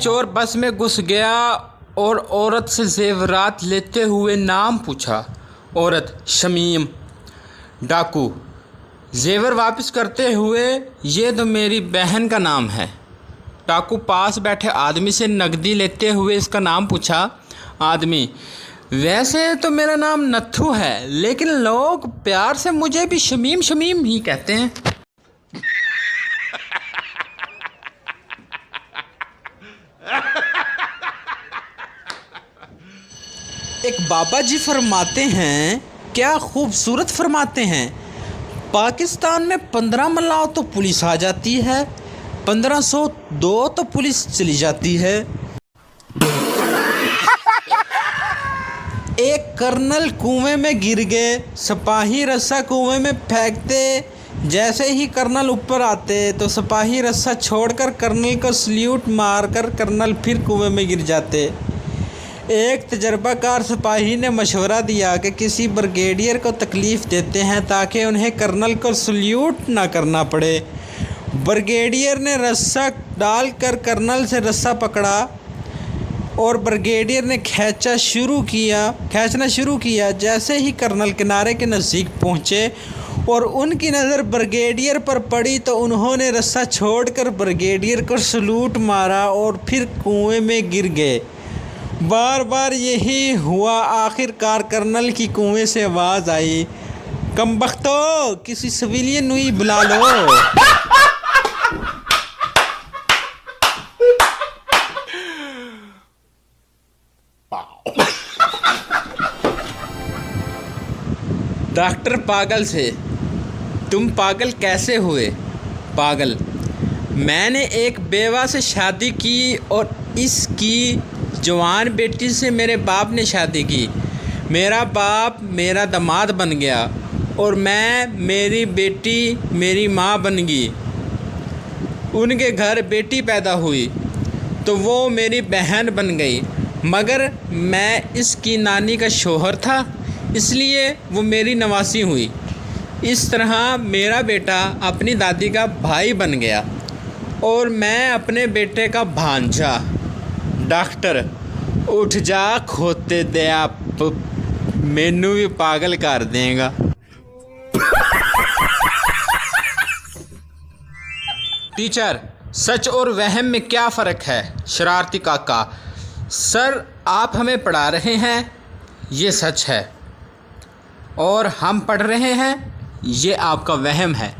चोर बस में घुस गया और औरत से जेवरात लेते हुए नाम पूछा। औरत शमीम। डाकू जेवर वापस करते हुए, ये तो मेरी बहन का नाम है। डाकू पास बैठे आदमी से नकदी लेते हुए इसका नाम पूछा। आदमी वैसे तो मेरा नाम नत्थू है, लेकिन लोग प्यार से मुझे भी शमीम शमीम ही कहते हैं। एक बाबा जी फरमाते हैं, क्या खूबसूरत फरमाते हैं, पाकिस्तान में 15 मल्लाह तो पुलिस आ जाती है, 1502 तो पुलिस चली जाती है। एक कर्नल कुएं में गिर गए, सिपाही रस्सा कुएं में फेंकते। जैसे ही कर्नल ऊपर आते तो सिपाही रस्सा छोड़कर कर्नल को सल्यूट मारकर कर्नल फिर कुएं में गिर जाते। एक तजर्बाकार सिपाही ने मशवरा दिया कि किसी ब्रिगेडियर को तकलीफ़ देते हैं ताकि उन्हें कर्नल को सल्यूट ना करना पड़े। ब्रिगेडियर ने रस्सा डालकर कर्नल से रस्सा पकड़ा और ब्रिगेडियर ने खींचना शुरू किया। जैसे ही कर्नल किनारे के नज़दीक पहुँचे और उनकी नज़र ब्रिगेडियर पर पड़ी तो उन्होंने रस्सा छोड़कर ब्रिगेडियर को सल्यूट मारा और फिर कुएं में गिर गए। बार बार यही हुआ। आखिरकार कर्नल की कुएं से आवाज़ आई, कमबख्तो, किसी सिविलियन हुई बुला लो। डॉक्टर पागल से, तुम पागल कैसे हुए? पागल, मैंने एक बेवा से शादी की और इसकी जवान बेटी से मेरे बाप ने शादी की। मेरा बाप मेरा दामाद बन गया और मेरी बेटी मेरी माँ बन गई। उनके घर बेटी पैदा हुई तो वो मेरी बहन बन गई, मगर मैं इसकी नानी का शोहर था, इसलिए वो मेरी नवासी हुई। इस तरह मेरा बेटा अपनी दादी का भाई बन गया और मैं अपने बेटे का भांजा। डॉक्टर उठ जा, खोते दे आप, मैनू भी पागल कर देगा। टीचर, सच और वहम में क्या फ़र्क है? शरारती काका, सर आप हमें पढ़ा रहे हैं, ये सच है, और हम पढ़ रहे हैं, ये आपका वहम है।